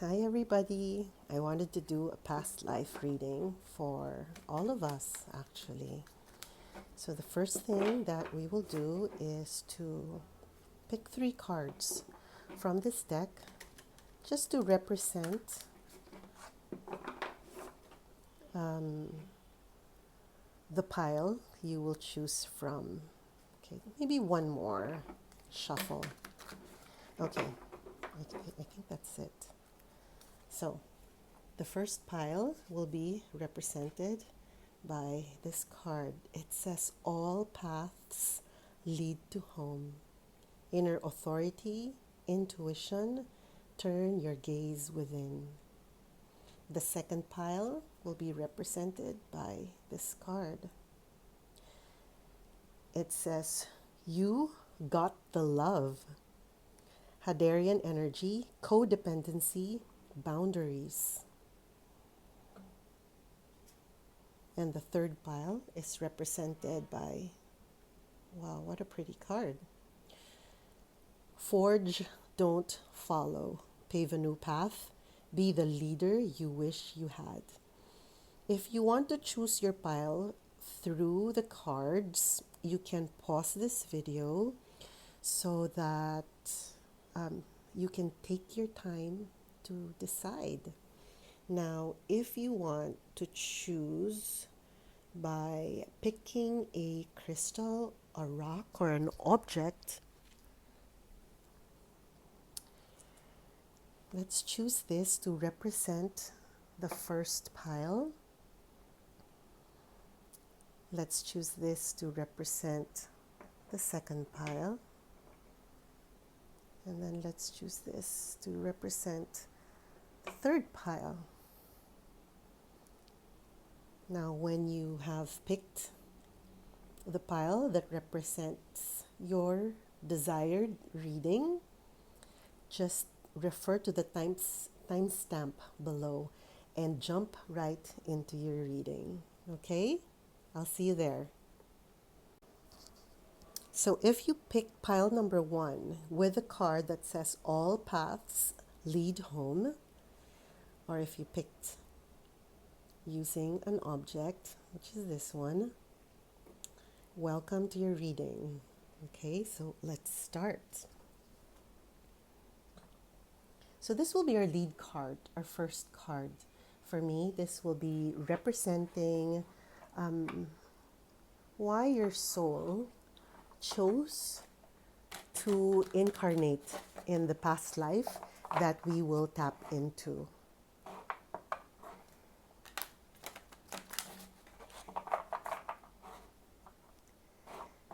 Hi, everybody. I wanted to do a past life reading for all of us, actually. So, the first thing that we will do is to pick 3 cards from this deck just to represent um, the pile you will choose from. Okay, maybe one more shuffle. Okay, I think that's it. So, the first pile will be represented by this card. It says, "All paths lead to home. Inner authority, intuition, turn your gaze within." The second pile will be represented by this card. It says, "You got the love." Hadarian energy, codependency, boundaries. And the third pile is represented by, wow, what a pretty card. Forge, don't follow. Pave a new path. Be the leader you wish you had. If you want to choose your pile through the cards, you can pause this video so that you can take your time to decide. Now, if you want to choose by picking a crystal, a rock, or an object, let's choose this to represent the first pile. Let's choose this to represent the second pile. And then let's choose this to represent the third pile. Now, when you have picked the pile that represents your desired reading, just refer to the timestamp below and jump right into your reading. Okay? I'll see you there. So if you pick pile number 1 with a card that says "All paths lead home," or if you picked using an object, which is this one, welcome to your reading. Okay, so let's start. So this will be our lead card, our first card. For me, this will be representing why your soul chose to incarnate in the past life that we will tap into.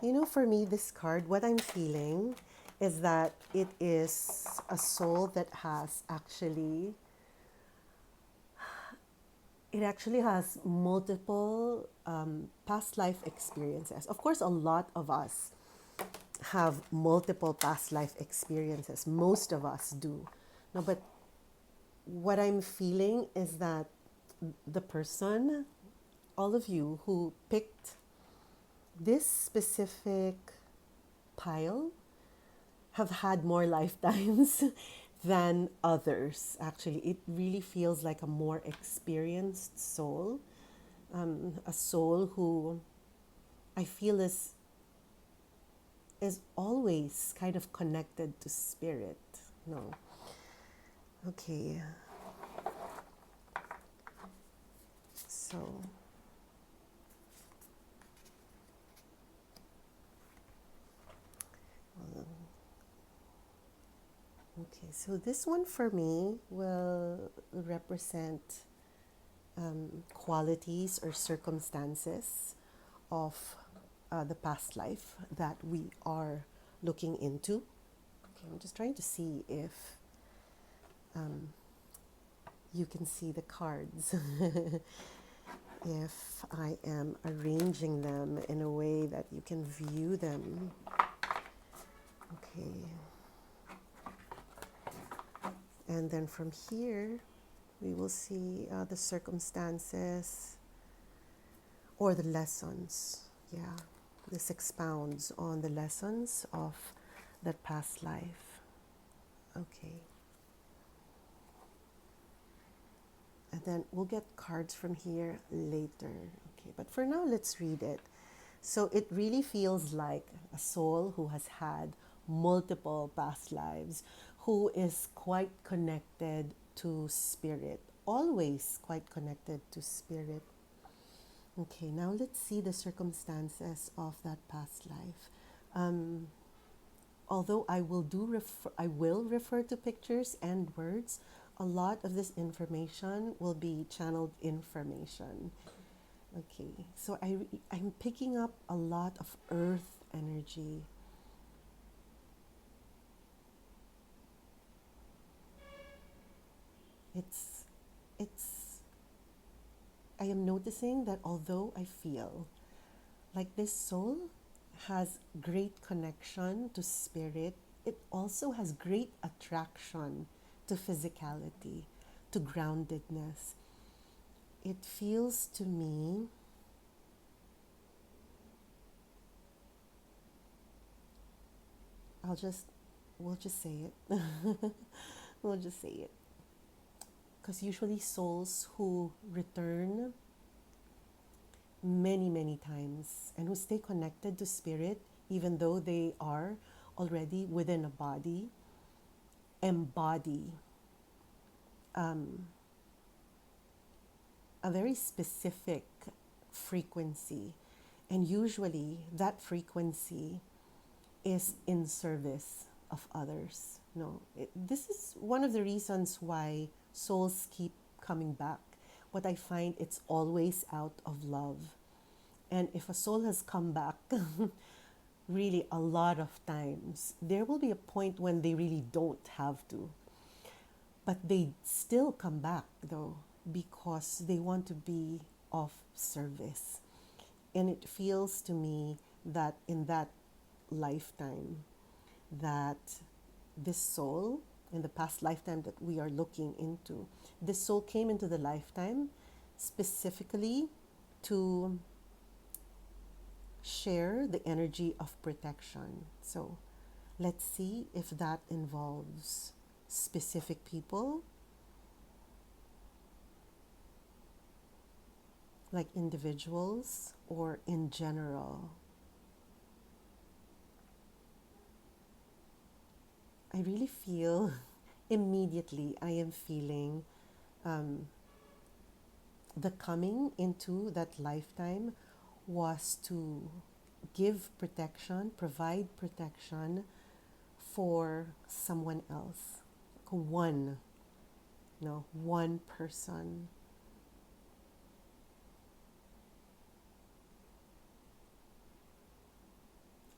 You know, for me, this card, what I'm feeling is that it is a soul that has it actually has multiple past life experiences. Of course, a lot of us have multiple past life experiences. Most of us do. No, but what I'm feeling is that the person, all of you who picked this specific pile, have had more lifetimes than others. Actually, it really feels like a more experienced soul, a soul who I feel is always kind of connected to spirit. No. Okay. So okay, so this one for me will represent qualities or circumstances of the past life that we are looking into. Okay, I'm just trying to see if you can see the cards. If I am arranging them in a way that you can view them. Okay. And then from here, we will see the circumstances or the lessons. Yeah, this expounds on the lessons of that past life. Okay. And then we'll get cards from here later. Okay, but for now, let's read it. So it really feels like a soul who has had multiple past lives, who is quite connected to spirit, always quite connected to spirit. Okay, now let's see the circumstances of that past life. Um, Although I will refer to pictures and words, a lot of this information will be channeled information. Okay, so I'm picking up a lot of earth energy. It's it's I am noticing that although I feel like this soul has great connection to spirit, it also has great attraction to physicality, to groundedness. It feels to me, I'll just, we'll just say it. We'll just say it. Because usually souls who return many, many times and who stay connected to spirit, even though they are already within a body, embody um, a very specific frequency. And usually that frequency is in service of others. No, this is one of the reasons why souls keep coming back. What I find, it's always out of love. And if a soul has come back, really a lot of times, there will be a point when they really don't have to. But they still come back though, because they want to be of service. And it feels to me that in that lifetime, that this soul, in the past lifetime that we are looking into, this soul came into the lifetime specifically to share the energy of protection. So let's see if that involves specific people, like individuals, or in general. I really feel immediately I am feeling um, the coming into that lifetime was to give protection, provide protection for someone else. One, no, one person.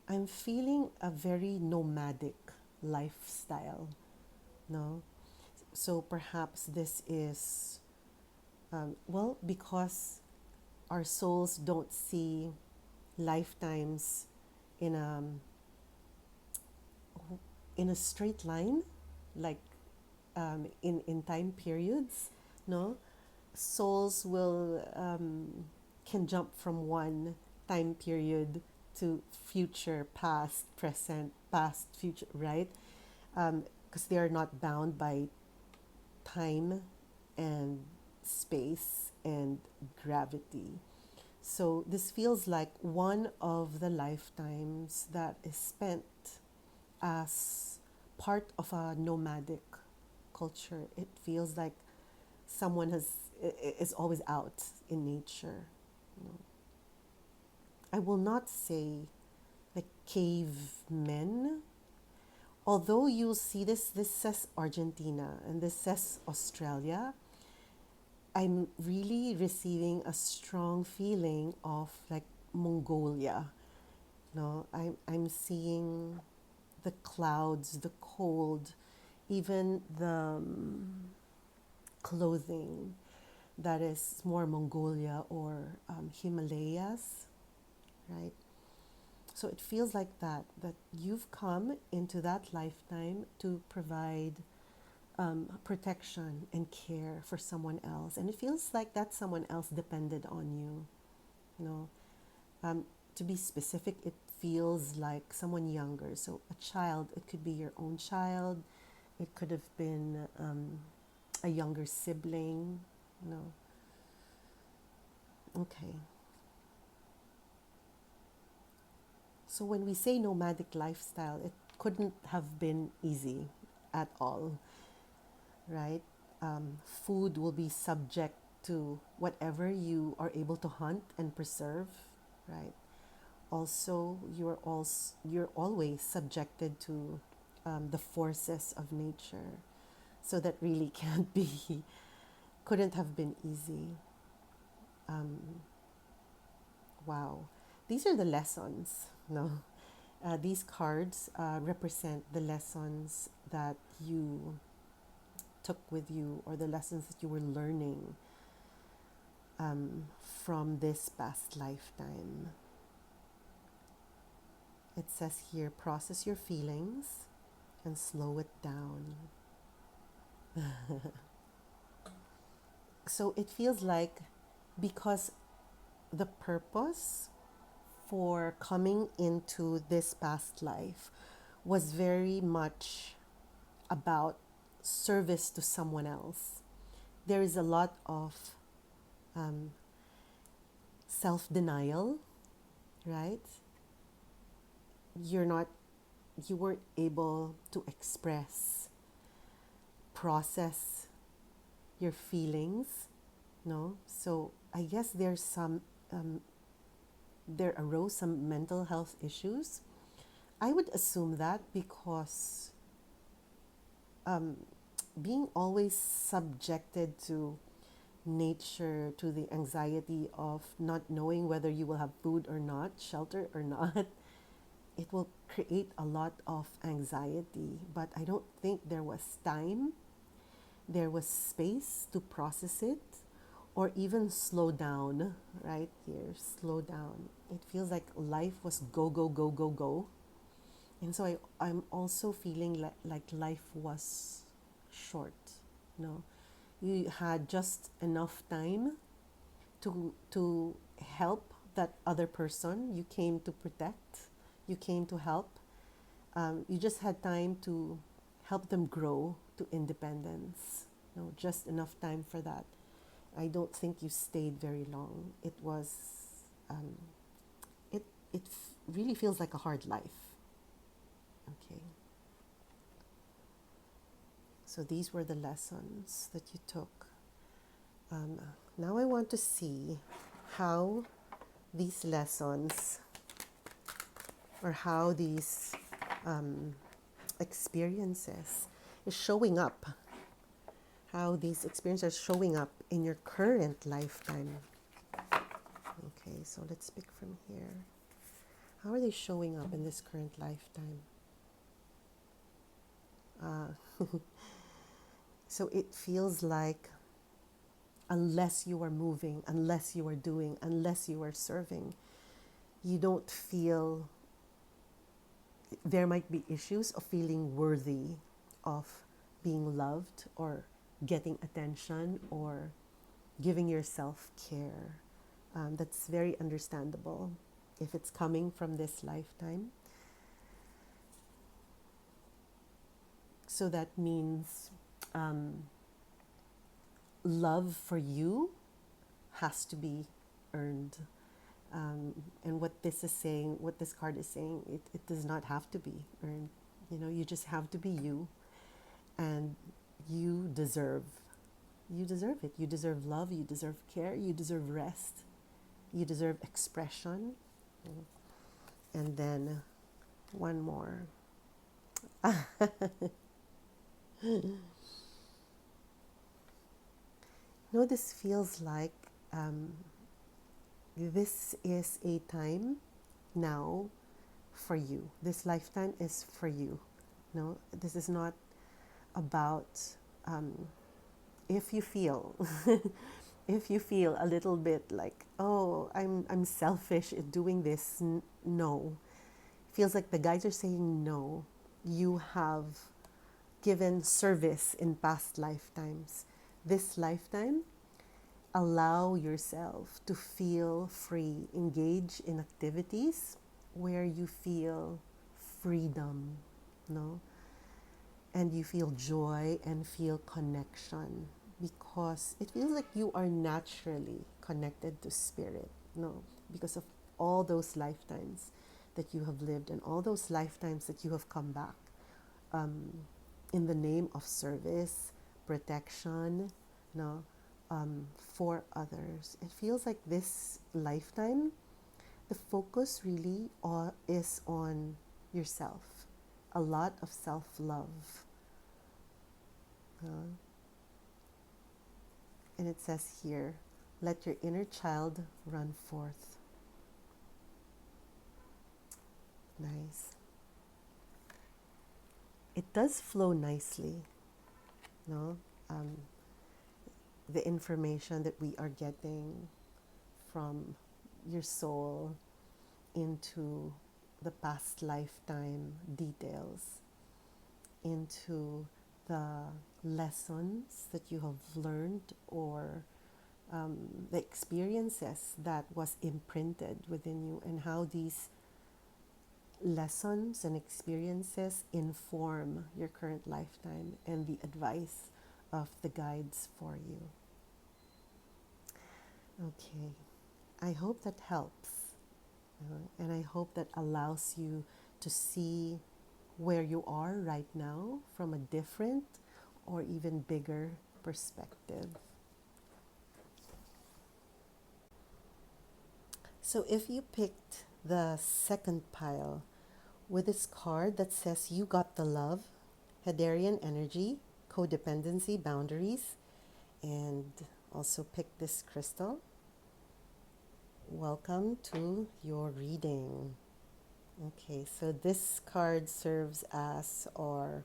I'm feeling a very nomadic lifestyle, no? So perhaps this is, well, because our souls don't see lifetimes in a straight line, like in time periods, no? Souls will can jump from one time period to future, past, present, past, future, right? Because they are not bound by time and space and gravity. So this feels like one of the lifetimes that is spent as part of a nomadic culture. It feels like someone is always out in nature. You know. I will not say like cavemen, although you'll see this says Argentina and this says Australia. I'm really receiving a strong feeling of like Mongolia. No, I'm seeing the clouds, the cold, even the clothing that is more Mongolia or Himalayas, right? So it feels like that you've come into that lifetime to provide protection and care for someone else, and it feels like that someone else depended on you. You know, to be specific, it feels like someone younger. So a child, it could be your own child, it could have been a younger sibling, No. Okay. So when we say nomadic lifestyle, it couldn't have been easy at all, right? Food will be subject to whatever you are able to hunt and preserve, right? Also, you're always subjected to the forces of nature, so that really can't be, couldn't have been easy. Wow, these are the lessons. No, these cards represent the lessons that you took with you, or the lessons that you were learning from this past lifetime. It says here, process your feelings and slow it down. So it feels like, because the purpose for coming into this past life was very much about service to someone else. There is a lot of um, self denial, right? You're not, you weren't able to express, process your feelings, no? So I guess there's some, there arose some mental health issues. I would assume that because being always subjected to nature, to the anxiety of not knowing whether you will have food or not, shelter or not, it will create a lot of anxiety. But I don't think there was time, there was space to process it, or even slow down. Right here, slow down. It feels like life was go, go, go, go, go. And so I'm also feeling like life was short. No, you had just enough time to help that other person you came to protect, you came to help. You just had time to help them grow to independence. No, just enough time for that. I don't think you stayed very long. It was, um, it really feels like a hard life. Okay. So these were the lessons that you took. Um, Now I want to see how these lessons, or how these experiences is showing up, how these experiences are showing up in your current lifetime. Okay, so let's pick from here. How are they showing up in this current lifetime? So it feels like, unless you are moving, unless you are doing, unless you are serving, you don't feel, there might be issues of feeling worthy of being loved, or getting attention, or giving yourself care. That's very understandable if it's coming from this lifetime. So that means love for you has to be earned. And what this is saying, what this card is saying, it does not have to be earned. You know, you just have to be you, and you deserve. You deserve it. You deserve love. You deserve care. You deserve rest. You deserve expression. And then one more. You know, this feels like this is a time now for you. This lifetime is for you. No, this is not about, if you feel if you feel a little bit like, oh, I'm selfish in doing this. No, feels like the guides are saying no. You have given service in past lifetimes. This lifetime, allow yourself to feel free. Engage in activities where you feel freedom, no? And you feel joy and feel connection. because it feels like you are naturally connected to spirit, no, because of all those lifetimes that you have lived and all those lifetimes that you have come back um, in the name of service, protection, no, for others. It feels like this lifetime, the focus really is on yourself, a lot of self love. And it says here, let your inner child run forth. Nice. It does flow nicely, no? Um, the information that we are getting from your soul into the past lifetime details, into the lessons that you have learned, or the experiences that was imprinted within you, and how these lessons and experiences inform your current lifetime and the advice of the guides for you. Okay, I hope that helps, and I hope that allows you to see where you are right now from a different or even bigger perspective. So if you picked the second pile with this card that says you got the love, Hadarian energy, codependency, boundaries, and also pick this crystal, welcome to your reading. Okay, so this card serves as our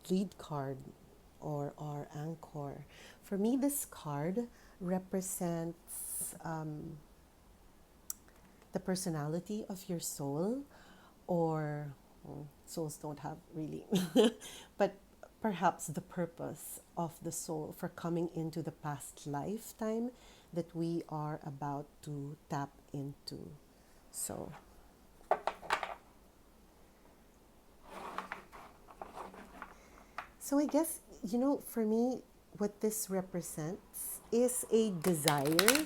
lead card or our anchor. For me, this card represents the personality of your soul, or souls don't have really, but perhaps the purpose of the soul for coming into the past lifetime that we are about to tap into. So, I guess, for me, what this represents is a desire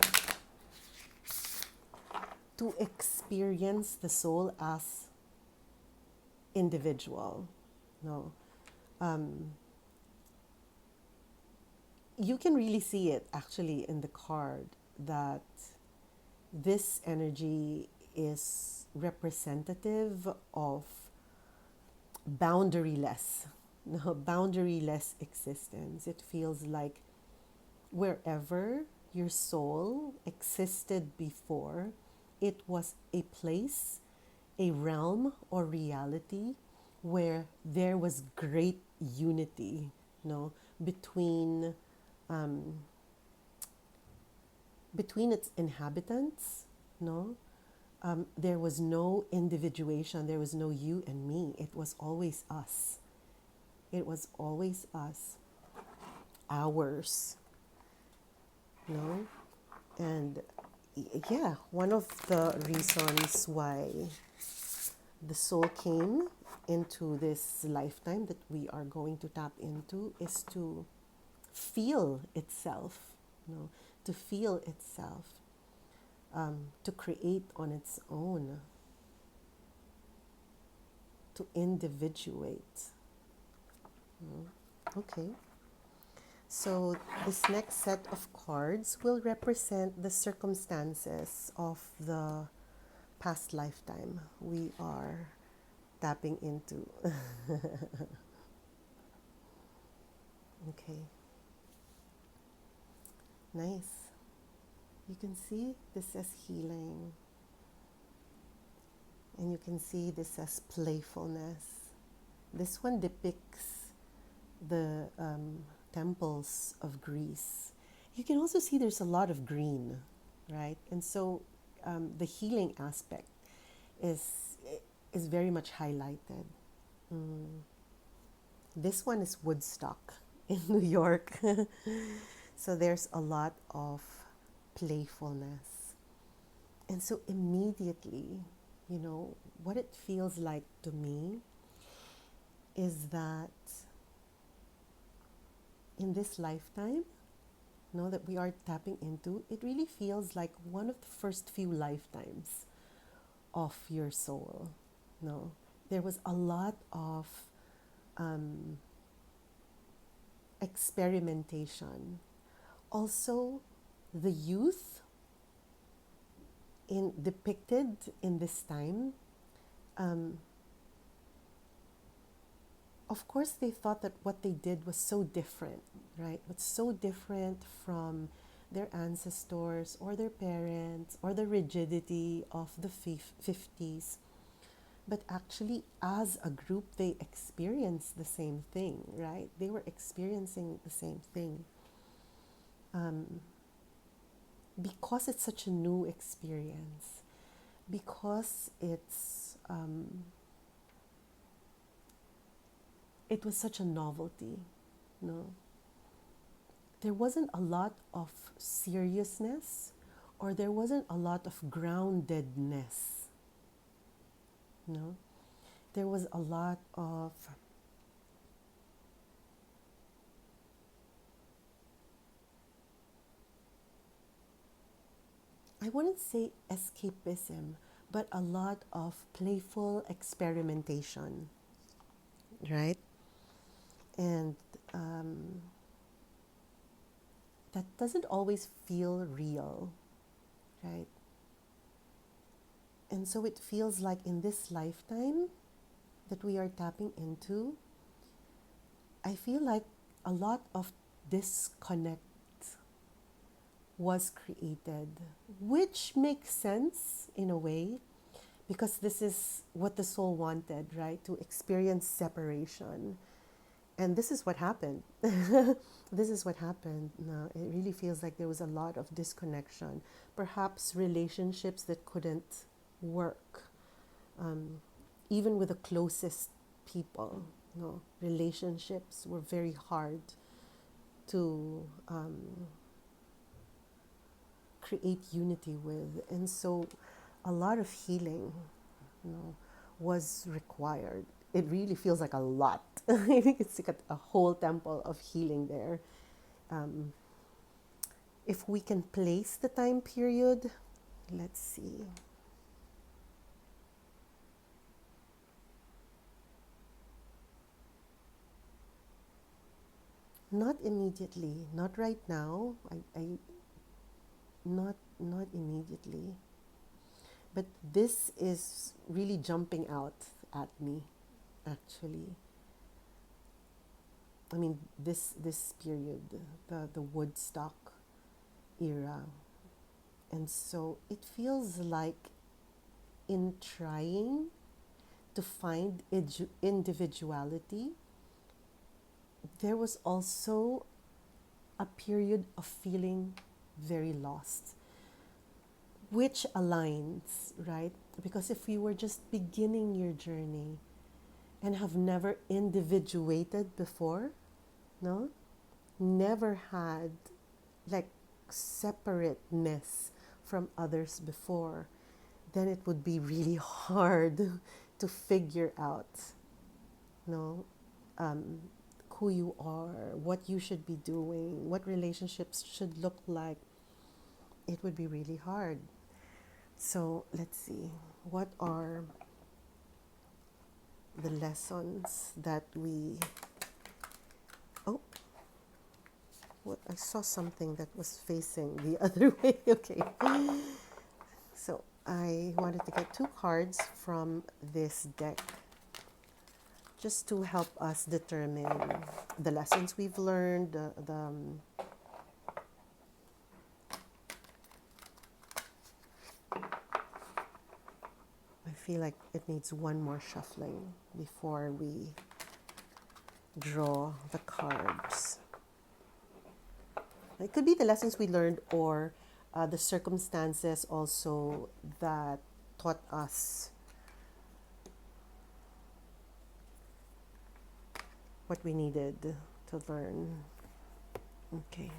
to experience the soul as individual. No, you can really see it actually in the card that this energy is representative of boundaryless, no, boundaryless existence. It feels like wherever your soul existed before, it was a place, a realm, or reality where there was great unity, no, between its inhabitants, no. There was no individuation. There was no you and me. It was always us. It was always us, ours, no. And yeah, one of the reasons why the soul came into this lifetime that we are going to tap into is to feel itself, to feel itself, to create on its own, to individuate. Okay. So this next set of cards will represent the circumstances of the past lifetime we are tapping into. Okay. Nice. You can see this as healing. And you can see this as playfulness. This one depicts the temples of Greece. You can also see there's a lot of green, right? And so the healing aspect is very much highlighted. This one is Woodstock in New York. So there's a lot of playfulness. And so immediately, what it feels like to me is that in this lifetime, that we are tapping into, it really feels like one of the first few lifetimes of your soul. No, there was a lot of um, experimentation. Also, the youth in depicted in this time, um, of course, they thought that what they did was so different, right? What's so different from their ancestors or their parents or the rigidity of the 50s. But actually, as a group, they experienced the same thing, right? They were experiencing the same thing. Because it's such a new experience, because it was such a novelty, no? There wasn't a lot of seriousness, or there wasn't a lot of groundedness, no? There was a lot of I wouldn't say escapism, but a lot of playful experimentation, right? And that doesn't always feel real, right? And so it feels like in this lifetime that we are tapping into, I feel like a lot of disconnect was created, which makes sense in a way, because this is what the soul wanted, right? To experience separation. And this is what happened. This is what happened. No, it really feels like there was a lot of disconnection, perhaps relationships that couldn't work, even with the closest people. No, relationships were very hard to create unity with, and so a lot of healing, was required. It really feels like a lot. I think it's like a whole temple of healing there. Um, if we can place the time period, let's see. Not immediately, not right now. Not immediately. But this is really jumping out at me, actually. I mean, this period, the Woodstock era, and so it feels like in trying to find individuality, there was also a period of feeling very lost, which aligns, right? Because if you were just beginning your journey and have never individuated before, no, never had like separateness from others before, then it would be really hard to figure out, no, um, who you are, what you should be doing, what relationships should look like. It would be really hard. So let's see, what are the lessons that we. Oh, what, I saw something that was facing the other way. Okay. So I wanted to get two cards from this deck just to help us determine the lessons we've learned, I feel like it needs one more shuffling before we draw the cards. It could be the lessons we learned, or the circumstances also that taught us what we needed to learn. Okay.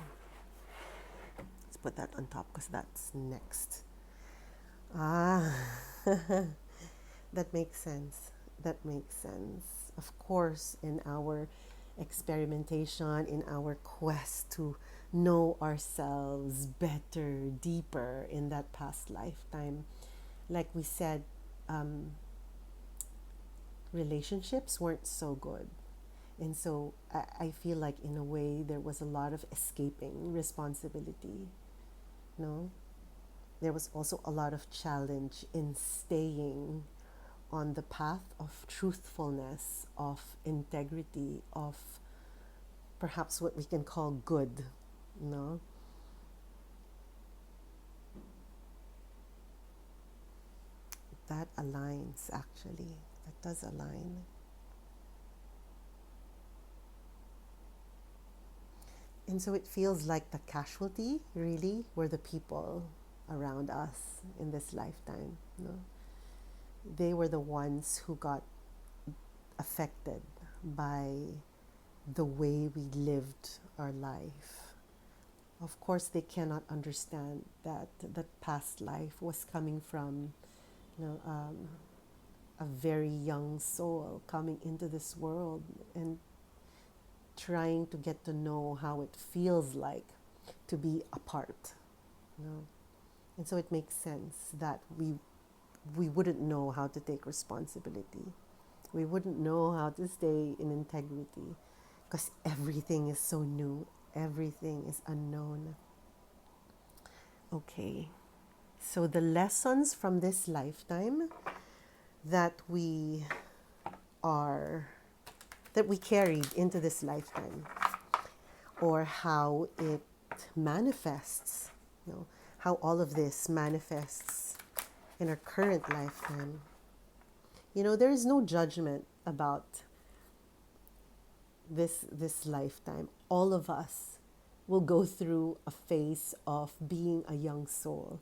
Let's put that on top because that's next. Ah, that makes sense. That makes sense. Of course, in our experimentation, in our quest to know ourselves better, deeper in that past lifetime. Like we said, um, relationships weren't so good. And so I feel like, in a way, there was a lot of escaping responsibility. No, there was also a lot of challenge in staying on the path of truthfulness, of integrity, of perhaps what we can call good. No, that aligns actually. That does align. And so it feels like the casualty really were the people around us in this lifetime. No? They were the ones who got affected by the way we lived our life. Of course, they cannot understand that that past life was coming from, you know, a very young soul coming into this world and trying to get to know how it feels like to be apart. You know? And so it makes sense that we wouldn't know how to take responsibility. We wouldn't know how to stay in integrity because everything is so new, everything is unknown. Okay, so the lessons from this lifetime that we are that we carried into this lifetime, or how it manifests, you know, how all of this manifests in our current lifetime. You know, there is no judgment about this lifetime. All of us will go through a phase of being a young soul.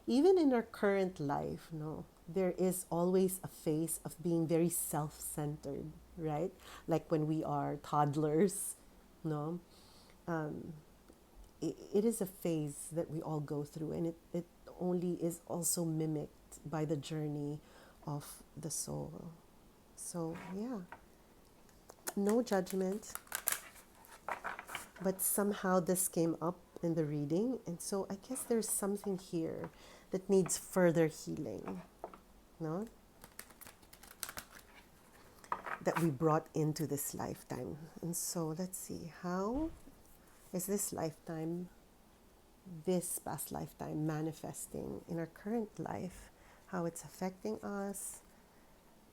Even in our current life, no, there is always a phase of being very self-centered, right? Like when we are toddlers, no, it is a phase that we all go through, and it only is also mimicked by the journey of the soul. So yeah, no judgment, but somehow this came up in the reading, and so I guess there's something here that needs further healing, no? That we brought into this lifetime. And so let's see, how is this lifetime, this past lifetime, manifesting in our current life, how it's affecting us,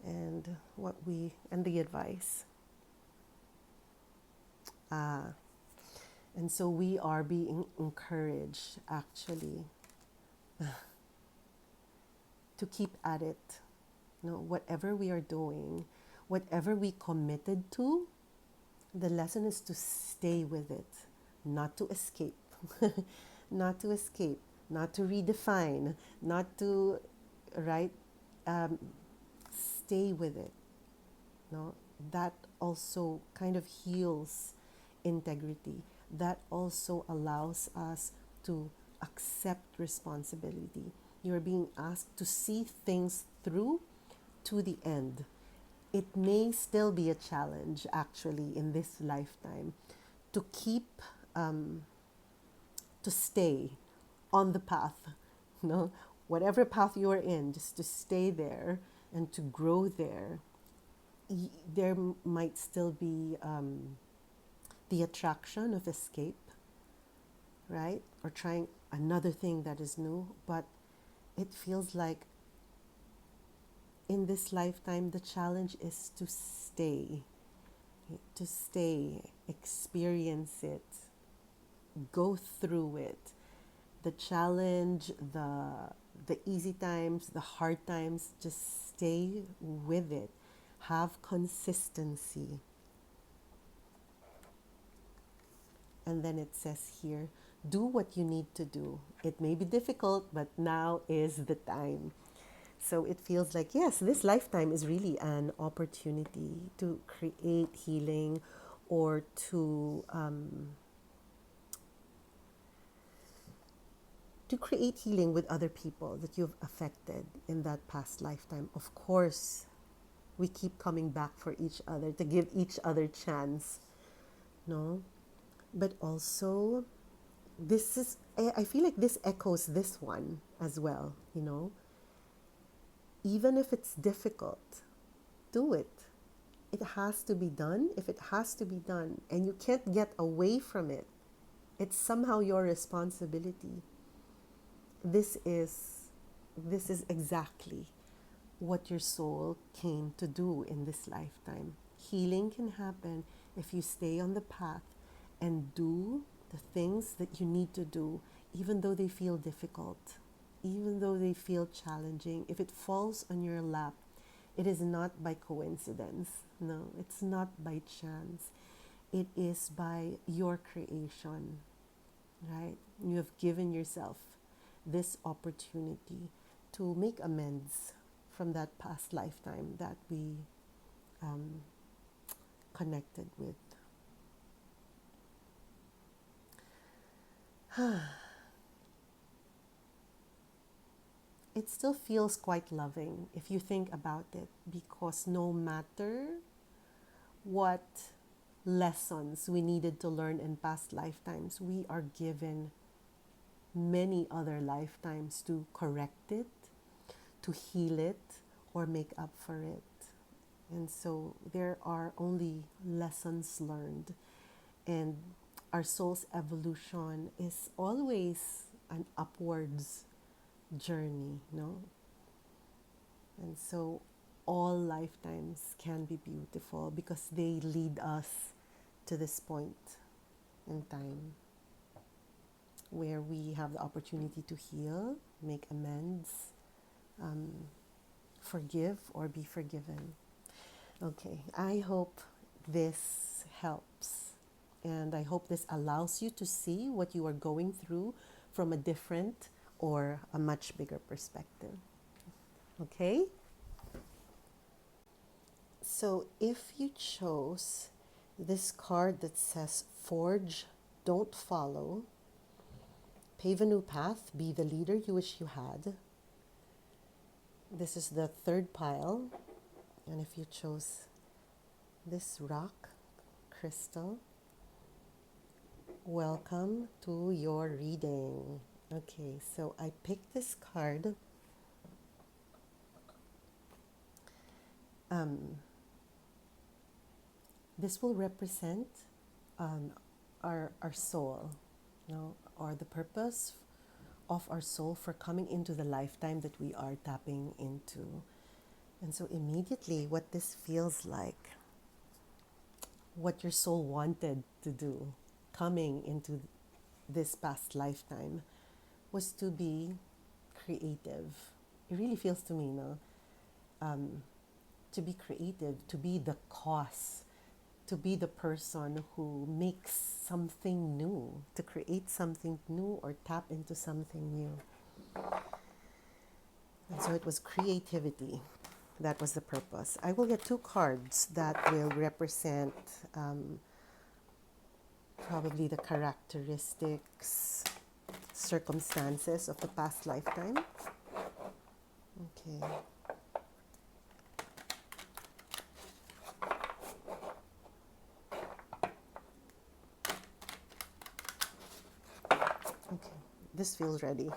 and what we, and the advice. And so we are being encouraged actually to keep at it. You know, whatever we are doing, whatever we committed to, the lesson is to stay with it, not to escape, not to escape, not to redefine, not to, right, stay with it. No, that also kind of heals integrity. That also allows us to accept responsibility. You're being asked to see things through to the end. It may still be a challenge, actually, in this lifetime to keep, to stay on the path, you know, whatever path you are in, just to stay there and to grow there. There might still be the attraction of escape, right? Or trying another thing that is new, but it feels like in this lifetime, the challenge is to stay, experience it, go through it. The challenge, the easy times, the hard times, just stay with it. Have consistency. And then it says here, do what you need to do. It may be difficult, but now is the time. So it feels like, yes, this lifetime is really an opportunity to create healing, or to create healing with other people that you've affected in that past lifetime. Of course, we keep coming back for each other to give each other chance no? But also, this is, I feel like this echoes this one as well, Even if it's difficult, do it. It has to be done if it has to be done, and you can't get away from it. It's somehow your responsibility. This is this is exactly what your soul came to do in this lifetime. Healing can happen if you stay on the path and do the things that you need to do, even though they feel difficult, even though they feel challenging. If it falls on your lap, it is not by coincidence. No, it's not by chance. It is by your creation, right? You have given yourself this opportunity to make amends from that past lifetime that we um, connected with. It still feels quite loving if you think about it, because no matter what lessons we needed to learn in past lifetimes, we are given many other lifetimes to correct it, to heal it, or make up for it. And so there are only lessons learned. And our soul's evolution is always an upwards journey, no? And so all lifetimes can be beautiful because they lead us to this point in time where we have the opportunity to heal, make amends, um, forgive, or be forgiven. Okay, I hope this helps. And I hope this allows you to see what you are going through from a different or a much bigger perspective. Okay? So if you chose this card that says Forge, Don't Follow, Pave a New Path, Be the Leader You Wish You Had, this is the third pile. And if you chose this rock, crystal, welcome to your reading. Okay, so I picked this card. This will represent our soul, or the purpose of our soul for coming into the lifetime that we are tapping into. And so immediately what this feels like, what your soul wanted to do coming into this past lifetime, was to be creative. It really feels to me, to be creative, to be the cause, to be the person who makes something new, to create something new or tap into something new. And so it was creativity. That was the purpose. I will get two cards that will represent probably the characteristics, circumstances of the past lifetime. Okay. Okay, this feels ready.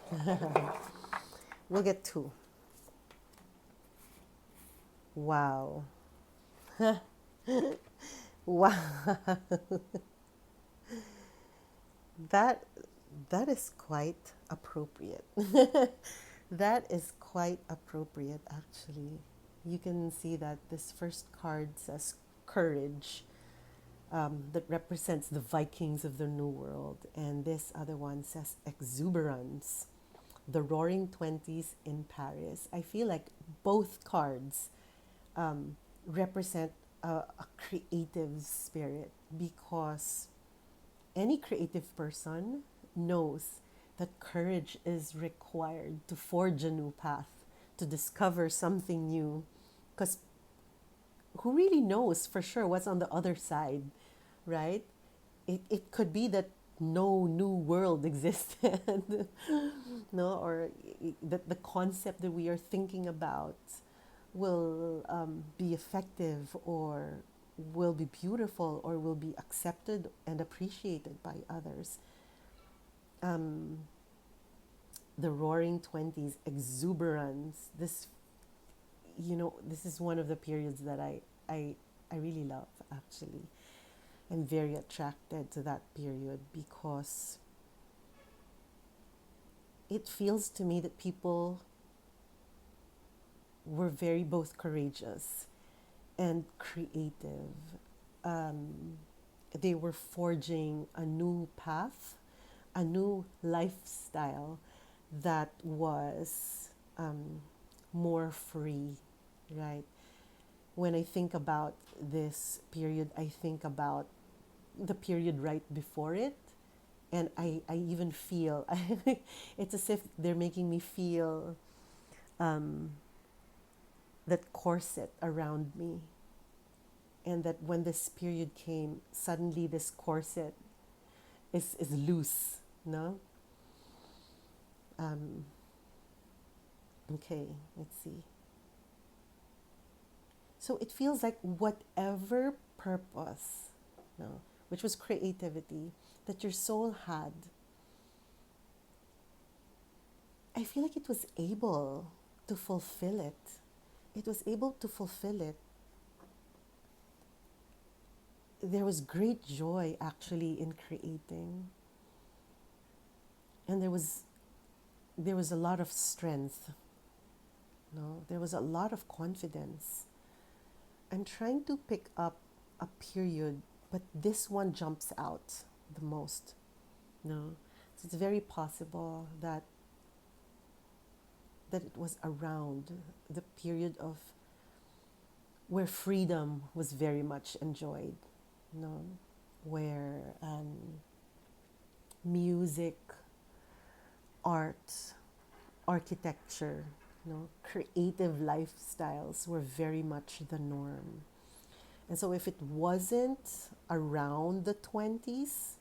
We'll get two. Wow. Wow. That that is quite appropriate. That is quite appropriate, actually. You can see that this first card says courage, that represents the Vikings of the New World, and this other one says exuberance, the Roaring Twenties in Paris. I feel like both cards represent a creative spirit, because any creative person knows that courage is required to forge a new path, to discover something new. Because who really knows for sure what's on the other side, right? It could be that no new world existed, no, or that the concept that we are thinking about will be effective or will be beautiful or will be accepted and appreciated by others. Um, the roaring 20s, exuberance. This is one of the periods that I, I really love, actually. I'm very attracted to that period because it feels to me that people were very both courageous and creative. Um, they were forging a new path, a new lifestyle that was more free, right? When I think about this period, I think about the period right before it. And I even feel, it's as if they're making me feel um, that corset around me. And that when this period came, suddenly this corset is loose, no? Um, okay, let's see. So it feels like whatever purpose, no, which was creativity, that your soul had, I feel like it was able to fulfill it. It was able to fulfill it. There was great joy actually in creating. And there was a lot of strength. No, there was a lot of confidence. I'm trying to pick up a period, but this one jumps out the most. No, so it's very possible that it was around the period of where freedom was very much enjoyed. No, where music, art, architecture, creative lifestyles were very much the norm. And so if it wasn't around the 20s,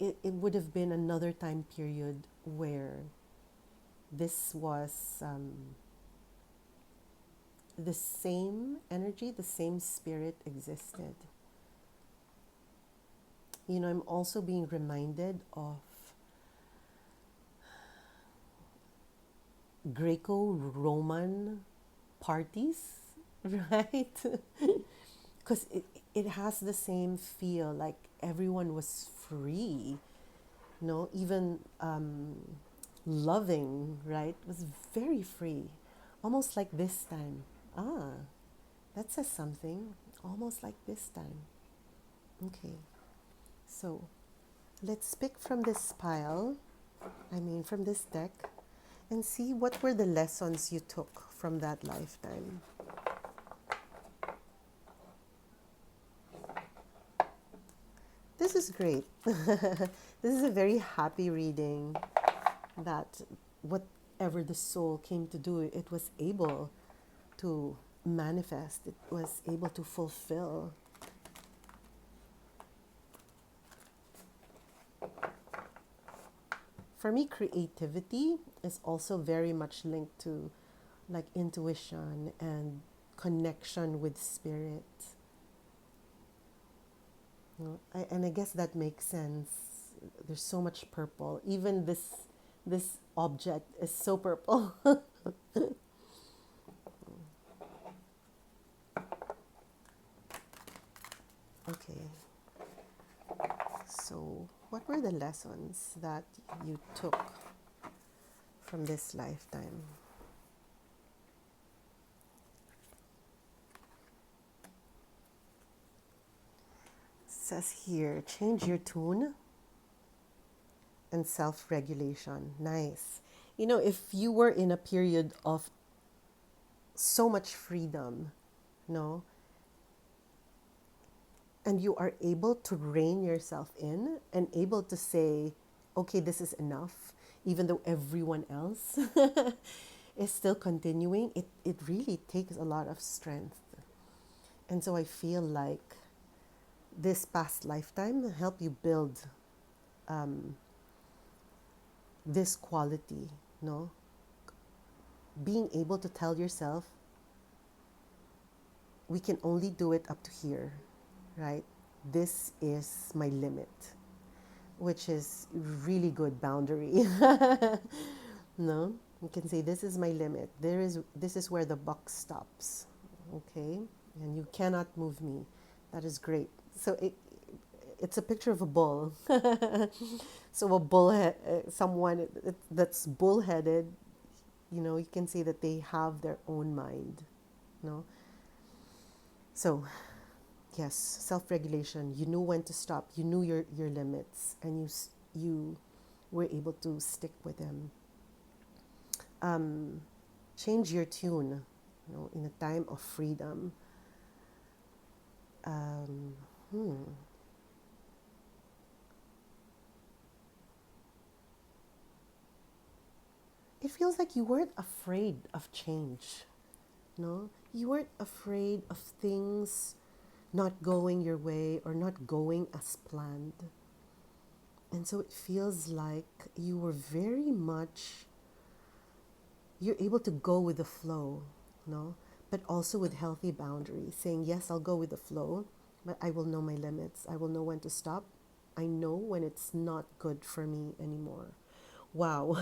it would have been another time period where this was the same energy, the same spirit existed. I'm also being reminded of Greco-Roman parties, right? Because it has the same feel, like everyone was free, even loving, right, was very free, almost like this time. Ah, that says something, almost like this time. Okay, so let's pick from this pile, from this deck, and see what were the lessons you took from that lifetime. This is great. This is a very happy reading that whatever the soul came to do, it was able to manifest, it was able to fulfill. For me, creativity is also very much linked to like intuition and connection with spirit. And I guess that makes sense. There's so much purple. Even this object is so purple. Okay. So, what were the lessons that you took from this lifetime? It says here, change your tune and self-regulation. Nice. If you were in a period of so much freedom, no, and you are able to rein yourself in and able to say, okay, this is enough, even though everyone else is still continuing, it really takes a lot of strength. And so I feel like this past lifetime helped you build this quality, being able to tell yourself we can only do it up to here, right? This is my limit, which is really good boundary. No, you can say this is my limit. This is where the buck stops. Okay, and you cannot move me. That is great. So it's a picture of a bull. So a bullhead, someone that's bullheaded, you can say that they have their own mind. No, so yes, self-regulation. You knew when to stop. You knew your limits, and you were able to stick with them. Change your tune, in a time of freedom. Um, hmm. It feels like you weren't afraid of change. No, you weren't afraid of things not going your way or not going as planned. And so it feels like you were very much, you're able to go with the flow, no? But also with healthy boundaries, saying, yes, I'll go with the flow, but I will know my limits. I will know when to stop. I know when it's not good for me anymore. Wow.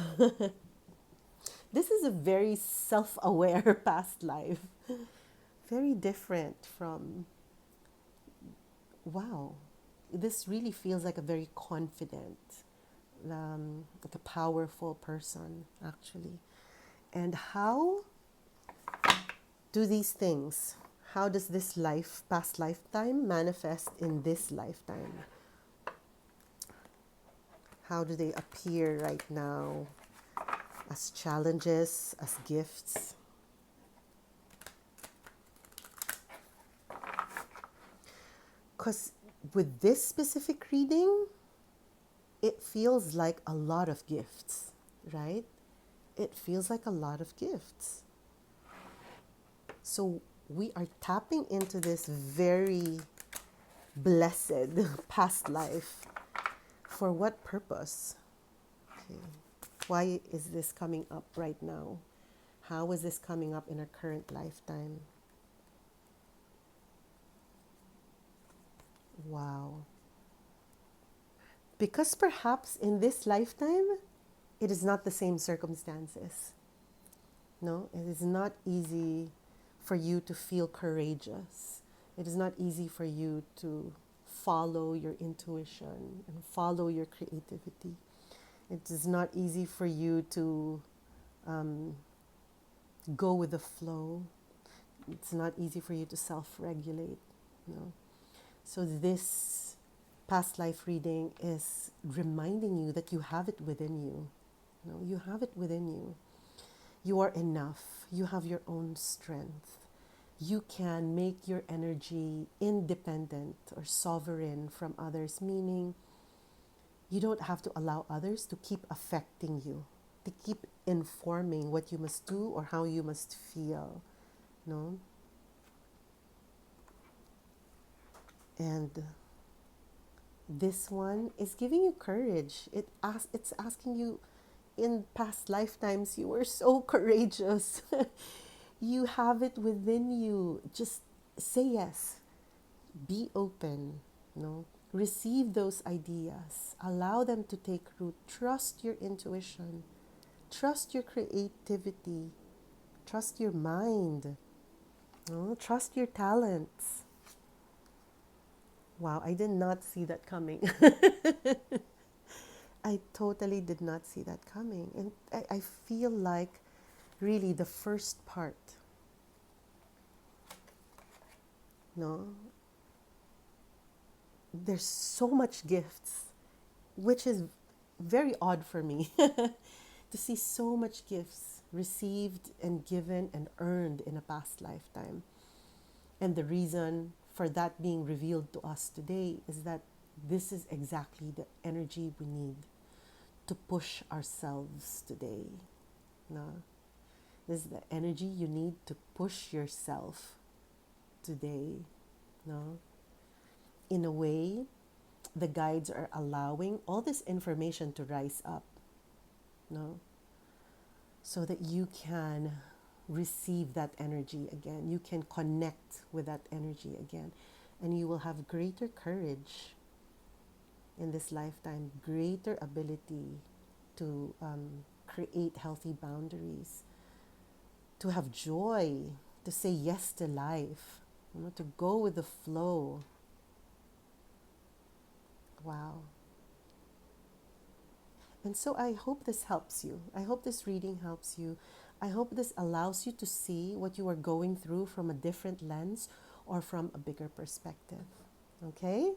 This is a very self aware past life. Very different from, wow, this really feels like a very confident, like a powerful person, actually. And how do these things, how does this past lifetime, manifest in this lifetime? How do they appear right now as challenges, as gifts? Because with this specific reading, it feels like a lot of gifts, right? It feels like a lot of gifts. So we are tapping into this very blessed past life. For what purpose? Okay. Why is this coming up right now? How is this coming up in our current lifetime? Wow. Because perhaps in this lifetime, it is not the same circumstances. No, it is not easy for you to feel courageous. It is not easy for you to follow your intuition and follow your creativity. It is not easy for you to go with the flow. It's not easy for you to self-regulate. So this past life reading is reminding you that you have it within you. You have it within you. You are enough. You have your own strength. You can make your energy independent or sovereign from others, meaning you don't have to allow others to keep affecting you, to keep informing what you must do or how you must feel. No? And this one is giving you courage. It's asking you, in past lifetimes, you were so courageous. You have it within you. Just say yes. Be open. Receive those ideas. Allow them to take root. Trust your intuition. Trust your creativity. Trust your mind. Trust your talents. Wow, I did not see that coming. I totally did not see that coming. And I feel like really the first part, no, there's so much gifts, which is very odd for me to see so much gifts received and given and earned in a past lifetime. And the reason for that being revealed to us today is that this is exactly the energy we need to push ourselves today. No? This is the energy you need to push yourself today. No? In a way, the guides are allowing all this information to rise up. No? So that you can receive that energy again. You can connect with that energy again. And you will have greater courage in this lifetime, greater ability to create healthy boundaries, to have joy, to say yes to life, to go with the flow. Wow. And so I hope this helps you. I hope this reading helps you. I hope this allows you to see what you are going through from a different lens or from a bigger perspective. Okay?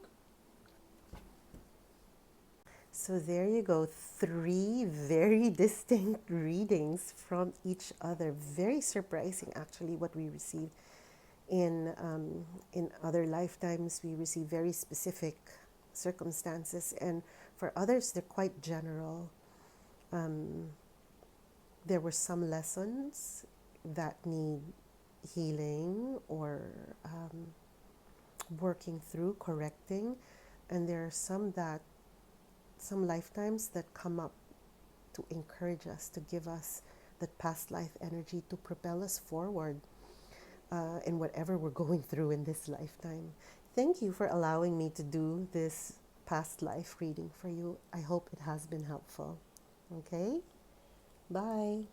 So there you go. 3 very distinct readings from each other. Very surprising, actually, what we received. In other lifetimes, we receive very specific circumstances, and for others, they're quite general. There were some lessons that need healing or working through, correcting, and there are some lifetimes that come up to encourage us, to give us that past life energy to propel us forward in whatever we're going through in this lifetime. Thank you for allowing me to do this past life reading for you. I hope it has been helpful. Okay? Bye.